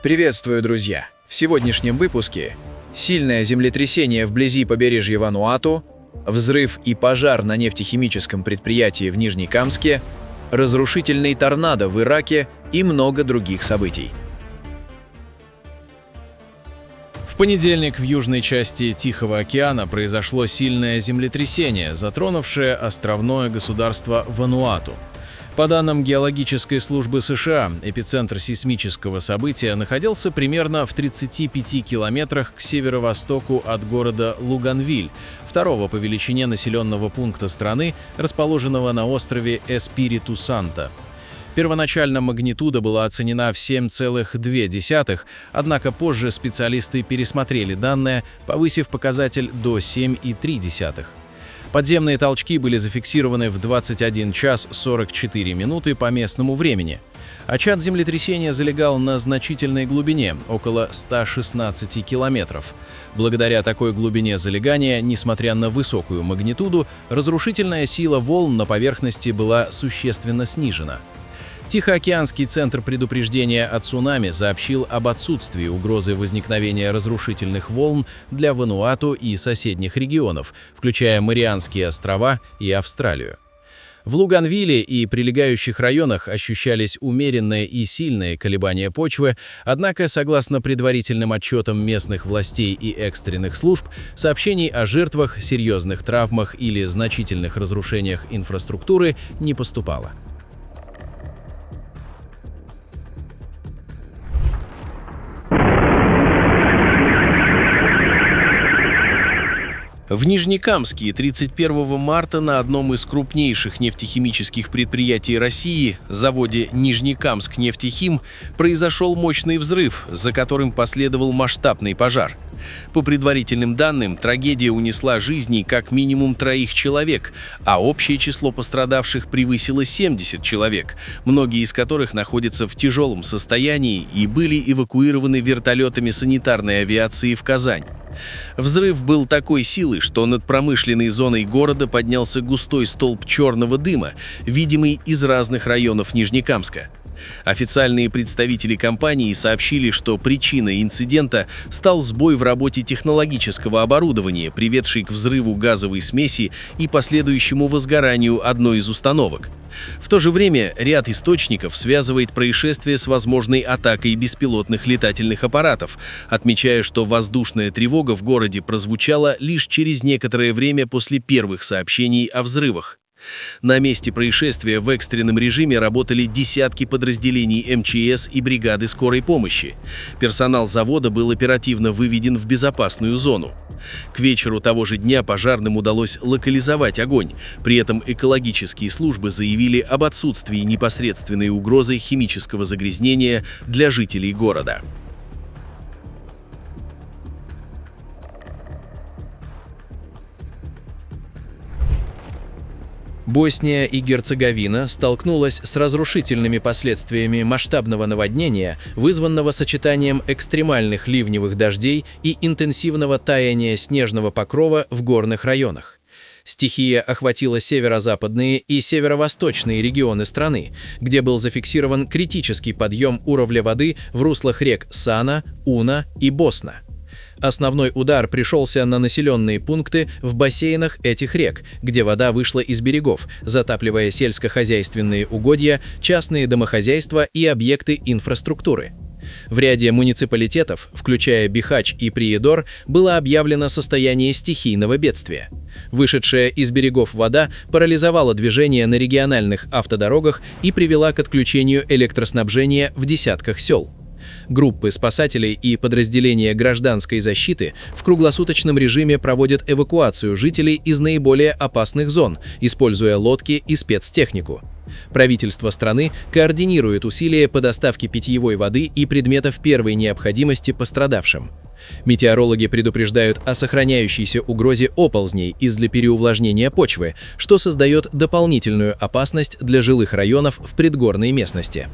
Приветствую, друзья! В сегодняшнем выпуске сильное землетрясение вблизи побережья Вануату, взрыв и пожар на нефтехимическом предприятии в Нижнекамске, разрушительный торнадо в Ираке и много других событий. В понедельник в южной части Тихого океана произошло сильное землетрясение, затронувшее островное государство Вануату. По данным Геологической службы США, эпицентр сейсмического события находился примерно в 35 километрах к северо-востоку от города Луганвиль, второго по величине населенного пункта страны, расположенного на острове Эспириту-Санто. Первоначально магнитуда была оценена в 7,2, однако позже специалисты пересмотрели данные, повысив показатель до 7,3. Подземные толчки были зафиксированы в 21 час 44 минуты по местному времени. Очаг землетрясения залегал на значительной глубине, около 116 километров. Благодаря такой глубине залегания, несмотря на высокую магнитуду, разрушительная сила волн на поверхности была существенно снижена. Тихоокеанский центр предупреждения о цунами сообщил об отсутствии угрозы возникновения разрушительных волн для Вануату и соседних регионов, включая Марианские острова и Австралию. В Луганвиле и прилегающих районах ощущались умеренные и сильные колебания почвы, однако, согласно предварительным отчетам местных властей и экстренных служб, сообщений о жертвах, серьезных травмах или значительных разрушениях инфраструктуры не поступало. В Нижнекамске 31 марта на одном из крупнейших нефтехимических предприятий России, заводе «Нижнекамскнефтехим», произошел мощный взрыв, за которым последовал масштабный пожар. По предварительным данным, трагедия унесла жизни как минимум 3 человек, а общее число пострадавших превысило 70 человек, многие из которых находятся в тяжелом состоянии и были эвакуированы вертолетами санитарной авиации в Казань. Взрыв был такой силы, что над промышленной зоной города поднялся густой столб черного дыма, видимый из разных районов Нижнекамска. Официальные представители компании сообщили, что причиной инцидента стал сбой в работе технологического оборудования, приведший к взрыву газовой смеси и последующему возгоранию одной из установок. В то же время ряд источников связывает происшествие с возможной атакой беспилотных летательных аппаратов, отмечая, что воздушная тревога в городе прозвучала лишь через некоторое время после первых сообщений о взрывах. На месте происшествия в экстренном режиме работали десятки подразделений МЧС и бригады скорой помощи. Персонал завода был оперативно выведен в безопасную зону. К вечеру того же дня пожарным удалось локализовать огонь, при этом экологические службы заявили об отсутствии непосредственной угрозы химического загрязнения для жителей города. Босния и Герцеговина столкнулась с разрушительными последствиями масштабного наводнения, вызванного сочетанием экстремальных ливневых дождей и интенсивного таяния снежного покрова в горных районах. Стихия охватила северо-западные и северо-восточные регионы страны, где был зафиксирован критический подъем уровня воды в руслах рек Сана, Уна и Босна. Основной удар пришелся на населенные пункты в бассейнах этих рек, где вода вышла из берегов, затапливая сельскохозяйственные угодья, частные домохозяйства и объекты инфраструктуры. В ряде муниципалитетов, включая Бихач и Приедор, было объявлено состояние стихийного бедствия. Вышедшая из берегов вода парализовала движение на региональных автодорогах и привела к отключению электроснабжения в десятках сел. Группы спасателей и подразделения гражданской защиты в круглосуточном режиме проводят эвакуацию жителей из наиболее опасных зон, используя лодки и спецтехнику. Правительство страны координирует усилия по доставке питьевой воды и предметов первой необходимости пострадавшим. Метеорологи предупреждают о сохраняющейся угрозе оползней из-за переувлажнения почвы, что создает дополнительную опасность для жилых районов в предгорной местности.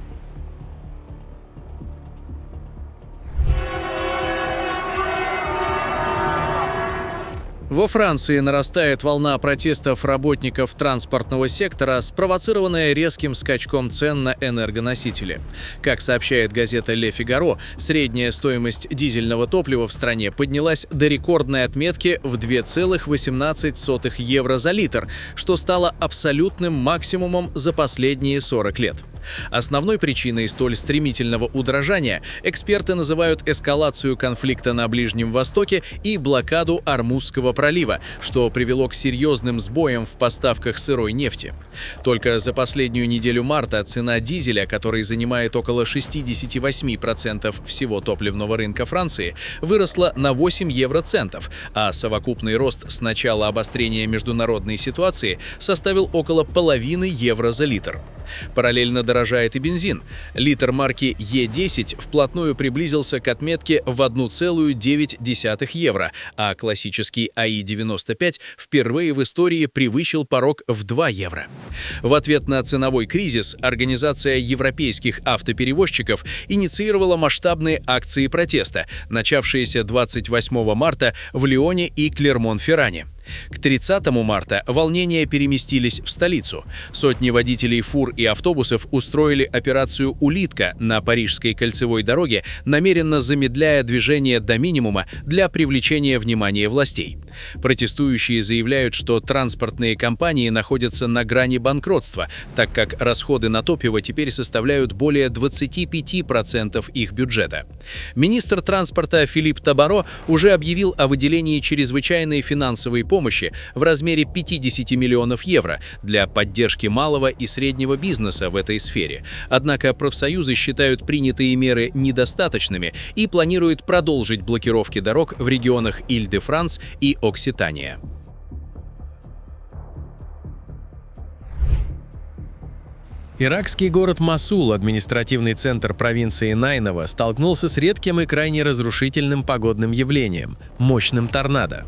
Во Франции нарастает волна протестов работников транспортного сектора, спровоцированная резким скачком цен на энергоносители. Как сообщает газета «Ле Фигаро», средняя стоимость дизельного топлива в стране поднялась до рекордной отметки в 2,18 евро за литр, что стало абсолютным максимумом за последние 40 лет. Основной причиной столь стремительного удорожания эксперты называют эскалацию конфликта на Ближнем Востоке и блокаду Ормузского пролива, что привело к серьезным сбоям в поставках сырой нефти. Только за последнюю неделю марта цена дизеля, который занимает около 68% всего топливного рынка Франции, выросла на 8 евроцентов, а совокупный рост с начала обострения международной ситуации составил около половины евро за литр. Параллельно дорожает и бензин. Литр марки Е10 вплотную приблизился к отметке в 1,9 евро, а классический АИ-95 впервые в истории превысил порог в 2 евро. В ответ на ценовой кризис Организация европейских автоперевозчиков инициировала масштабные акции протеста, начавшиеся 28 марта в Лионе и Клермон-Ферране. К 30 марта волнения переместились в столицу. Сотни водителей фур и автобусов устроили операцию «Улитка» на Парижской кольцевой дороге, намеренно замедляя движение до минимума для привлечения внимания властей. Протестующие заявляют, что транспортные компании находятся на грани банкротства, так как расходы на топливо теперь составляют более 25% их бюджета. Министр транспорта Филипп Табаро уже объявил о выделении чрезвычайной финансовой помощи в размере 50 миллионов евро для поддержки малого и среднего бизнеса в этой сфере. Однако профсоюзы считают принятые меры недостаточными и планируют продолжить блокировки дорог в регионах Иль-де-Франс и Окситания. Иракский город Мосул, административный центр провинции Найнова, столкнулся с редким и крайне разрушительным погодным явлением – мощным торнадо.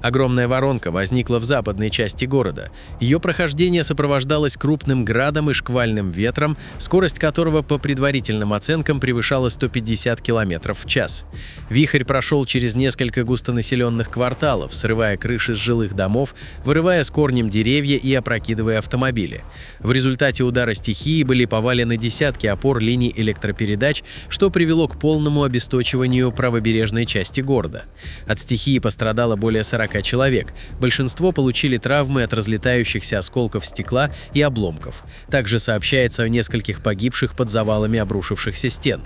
Огромная воронка возникла в западной части города. Ее прохождение сопровождалось крупным градом и шквальным ветром, скорость которого по предварительным оценкам превышала 150 км в час. Вихрь прошел через несколько густонаселенных кварталов, срывая крыши с жилых домов, вырывая с корнем деревья и опрокидывая автомобили. В результате удара стихии были повалены десятки опор линий электропередач, что привело к полному обесточиванию правобережной части города. От стихии пострадало более 40 человек. Большинство получили травмы от разлетающихся осколков стекла и обломков. Также сообщается о нескольких погибших под завалами обрушившихся стен.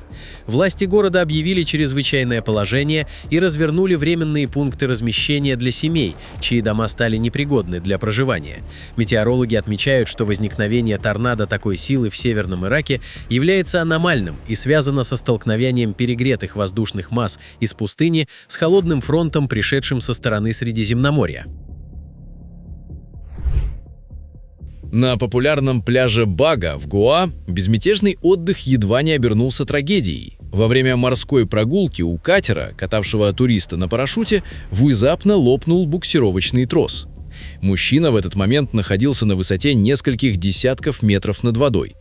Власти города объявили чрезвычайное положение и развернули временные пункты размещения для семей, чьи дома стали непригодны для проживания. Метеорологи отмечают, что возникновение торнадо такой силы в Северном Ираке является аномальным и связано со столкновением перегретых воздушных масс из пустыни с холодным фронтом, пришедшим со стороны Средиземноморья. На популярном пляже Бага в Гоа безмятежный отдых едва не обернулся трагедией. Во время морской прогулки у катера, катавшего туриста на парашюте, внезапно лопнул буксировочный трос. Мужчина в этот момент находился на высоте нескольких десятков метров над водой.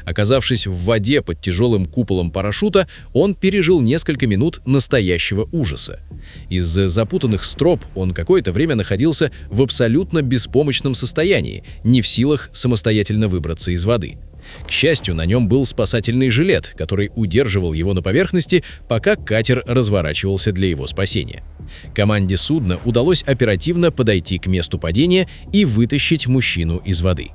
Оказавшись в воде под тяжелым куполом парашюта, он пережил несколько минут настоящего ужаса. Из-за запутанных строп он какое-то время находился в абсолютно беспомощном состоянии, не в силах самостоятельно выбраться из воды. К счастью, на нем был спасательный жилет, который удерживал его на поверхности, пока катер разворачивался для его спасения. Команде судна удалось оперативно подойти к месту падения и вытащить мужчину из воды.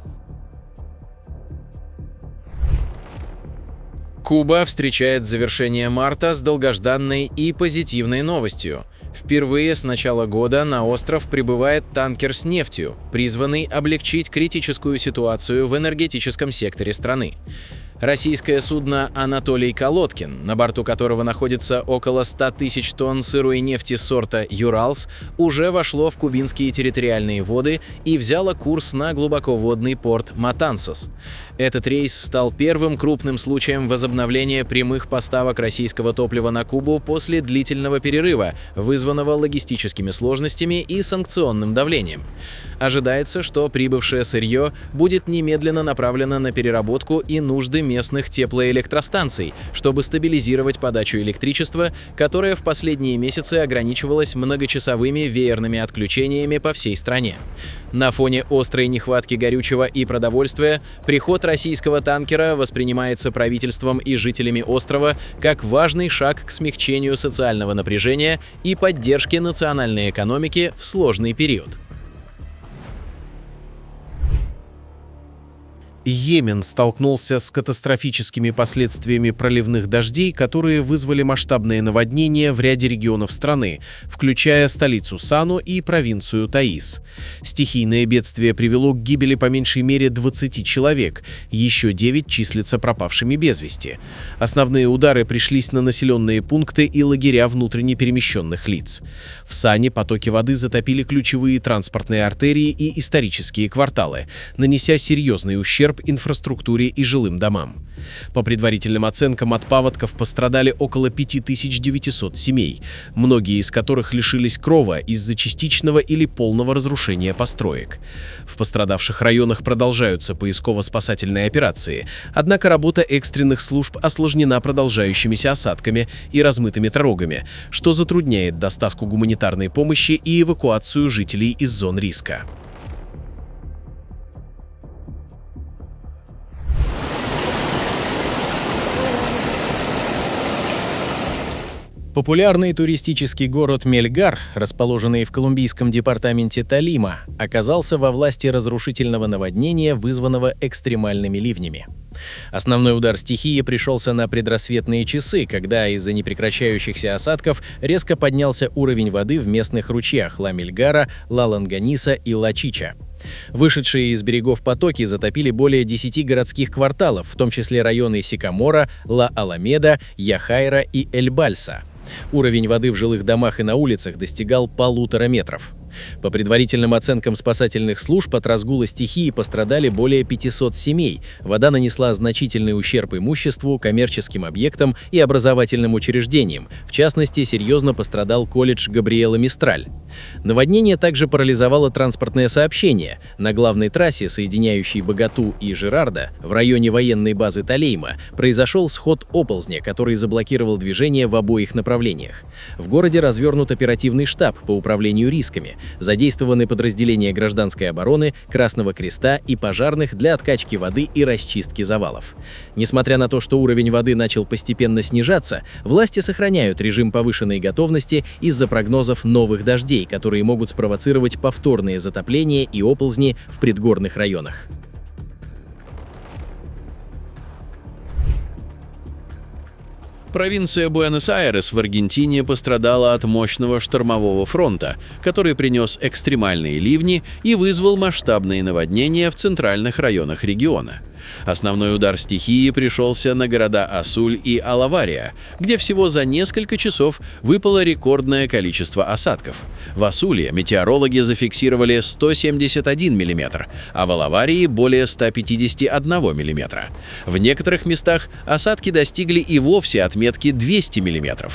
Куба встречает завершение марта с долгожданной и позитивной новостью. Впервые с начала года на остров прибывает танкер с нефтью, призванный облегчить критическую ситуацию в энергетическом секторе страны. Российское судно «Анатолий Колодкин», на борту которого находится около 100 тысяч тонн сырой нефти сорта «Юралс», уже вошло в кубинские территориальные воды и взяло курс на глубоководный порт Матансос. Этот рейс стал первым крупным случаем возобновления прямых поставок российского топлива на Кубу после длительного перерыва, вызванного логистическими сложностями и санкционным давлением. Ожидается, что прибывшее сырье будет немедленно направлено на переработку и нужды местных теплоэлектростанций, чтобы стабилизировать подачу электричества, которая в последние месяцы ограничивалась многочасовыми веерными отключениями по всей стране. На фоне острой нехватки горючего и продовольствия приход российского танкера воспринимается правительством и жителями острова как важный шаг к смягчению социального напряжения и поддержке национальной экономики в сложный период. Йемен столкнулся с катастрофическими последствиями проливных дождей, которые вызвали масштабные наводнения в ряде регионов страны, включая столицу Сану и провинцию Таис. Стихийное бедствие привело к гибели по меньшей мере 20 человек, еще 9 числятся пропавшими без вести. Основные удары пришлись на населенные пункты и лагеря внутренне перемещенных лиц. В Сане потоки воды затопили ключевые транспортные артерии и исторические кварталы, нанеся серьезный ущерб инфраструктуре и жилым домам. По предварительным оценкам, от паводков пострадали около 5900 семей, многие из которых лишились крова из-за частичного или полного разрушения построек. В пострадавших районах продолжаются поисково-спасательные операции, однако работа экстренных служб осложнена продолжающимися осадками и размытыми дорогами, что затрудняет доставку гуманитарной помощи и эвакуацию жителей из зон риска. Популярный туристический город Мельгар, расположенный в колумбийском департаменте Толима, оказался во власти разрушительного наводнения, вызванного экстремальными ливнями. Основной удар стихии пришелся на предрассветные часы, когда из-за непрекращающихся осадков резко поднялся уровень воды в местных ручьях Ла-Мельгара, Ла-Лонганиса и Ла-Чича. Вышедшие из берегов потоки затопили более 10 городских кварталов, в том числе районы Сикамора, Ла-Аламеда, Яхайра и Эль-Бальса. Уровень воды в жилых домах и на улицах достигал 1,5 метров. По предварительным оценкам спасательных служб, от разгула стихии пострадали более 500 семей. Вода нанесла значительный ущерб имуществу, коммерческим объектам и образовательным учреждениям. В частности, серьезно пострадал колледж Габриэла Мистраль. Наводнение также парализовало транспортное сообщение. На главной трассе, соединяющей Богату и Жерарда, в районе военной базы Толейма, произошел сход оползня, который заблокировал движение в обоих направлениях. В городе развернут оперативный штаб по управлению рисками. Задействованы подразделения гражданской обороны, Красного Креста и пожарных для откачки воды и расчистки завалов. Несмотря на то, что уровень воды начал постепенно снижаться, власти сохраняют режим повышенной готовности из-за прогнозов новых дождей, которые могут спровоцировать повторные затопления и оползни в предгорных районах. Провинция Буэнос-Айрес в Аргентине пострадала от мощного штормового фронта, который принес экстремальные ливни и вызвал масштабные наводнения в центральных районах региона. Основной удар стихии пришелся на города Асуль и Алавария, где всего за несколько часов выпало рекордное количество осадков. В Асуле метеорологи зафиксировали 171 мм, а в Алаварии более 151 мм. В некоторых местах осадки достигли и вовсе отметки 200 мм.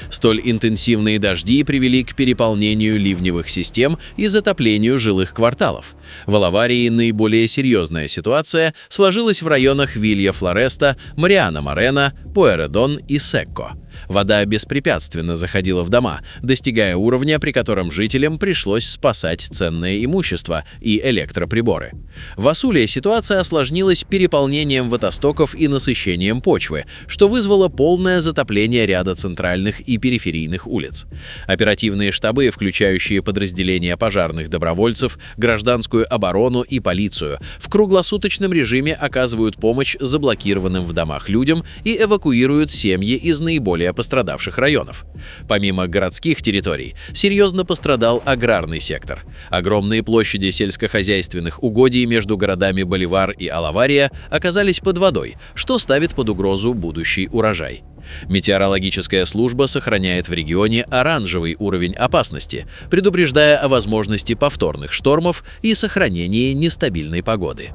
Столь интенсивные дожди привели к переполнению ливневых систем и затоплению жилых кварталов. В Алаварии наиболее серьезная ситуация сложилась в районах Вилья-Флореста, Мариана-Морена, Пуэрредон и Секко. Вода беспрепятственно заходила в дома, достигая уровня, при котором жителям пришлось спасать ценное имущество и электроприборы. В Асуле ситуация осложнилась переполнением водостоков и насыщением почвы, что вызвало полное затопление ряда центральных и периферийных улиц. Оперативные штабы, включающие подразделения пожарных добровольцев, гражданскую оборону и полицию, в круглосуточном режиме оказывают помощь заблокированным в домах людям и эвакуируют семьи из наиболее пострадавших районов. Помимо городских территорий, серьезно пострадал аграрный сектор. Огромные площади сельскохозяйственных угодий между городами Боливар и Алавария оказались под водой, что ставит под угрозу будущий урожай. Метеорологическая служба сохраняет в регионе оранжевый уровень опасности, предупреждая о возможности повторных штормов и сохранении нестабильной погоды.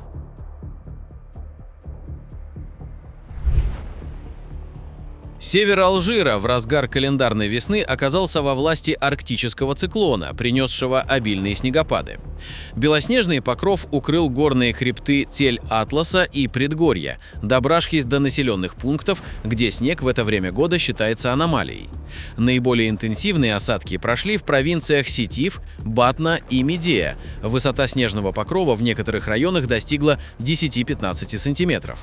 Север Алжира в разгар календарной весны оказался во власти арктического циклона, принесшего обильные снегопады. Белоснежный покров укрыл горные хребты Тель-Атласа и предгорья, добравшись до населенных пунктов, где снег в это время года считается аномалией. Наиболее интенсивные осадки прошли в провинциях Сетив, Батна и Медея. Высота снежного покрова в некоторых районах достигла 10-15 сантиметров.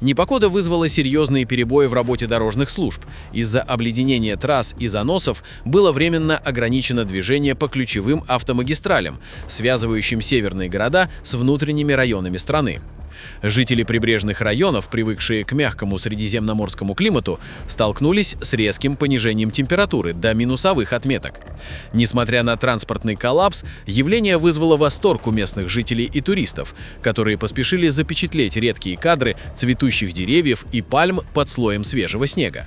Непогода вызвала серьезные перебои в работе дорожных служб. Из-за обледенения трасс и заносов было временно ограничено движение по ключевым автомагистралям, связывающим северные города с внутренними районами страны. Жители прибрежных районов, привыкшие к мягкому средиземноморскому климату, столкнулись с резким понижением температуры до минусовых отметок. Несмотря на транспортный коллапс, явление вызвало восторг у местных жителей и туристов, которые поспешили запечатлеть редкие кадры цветущих деревьев и пальм под слоем свежего снега.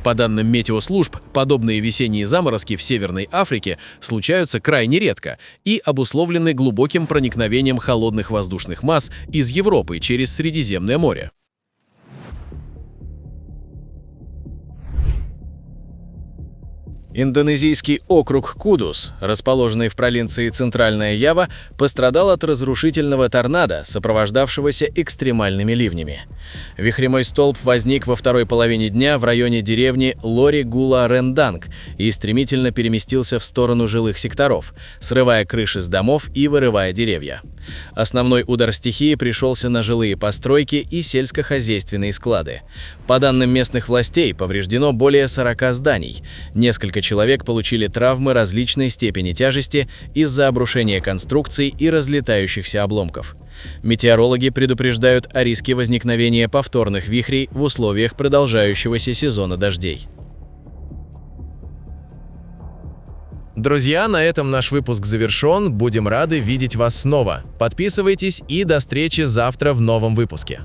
По данным метеослужб, подобные весенние заморозки в Северной Африке случаются крайне редко и обусловлены глубоким проникновением холодных воздушных масс из Европы через Средиземное море. Индонезийский округ Кудус, расположенный в провинции Центральная Ява, пострадал от разрушительного торнадо, сопровождавшегося экстремальными ливнями. Вихревой столб возник во второй половине дня в районе деревни Лори-Гула-Ренданг и стремительно переместился в сторону жилых секторов, срывая крыши с домов и вырывая деревья. Основной удар стихии пришелся на жилые постройки и сельскохозяйственные склады. По данным местных властей, повреждено более 40 зданий. Несколько человек получили травмы различной степени тяжести из-за обрушения конструкций и разлетающихся обломков. Метеорологи предупреждают о риске возникновения повторных вихрей в условиях продолжающегося сезона дождей. Друзья, на этом наш выпуск завершен. Будем рады видеть вас снова. Подписывайтесь и до встречи завтра в новом выпуске.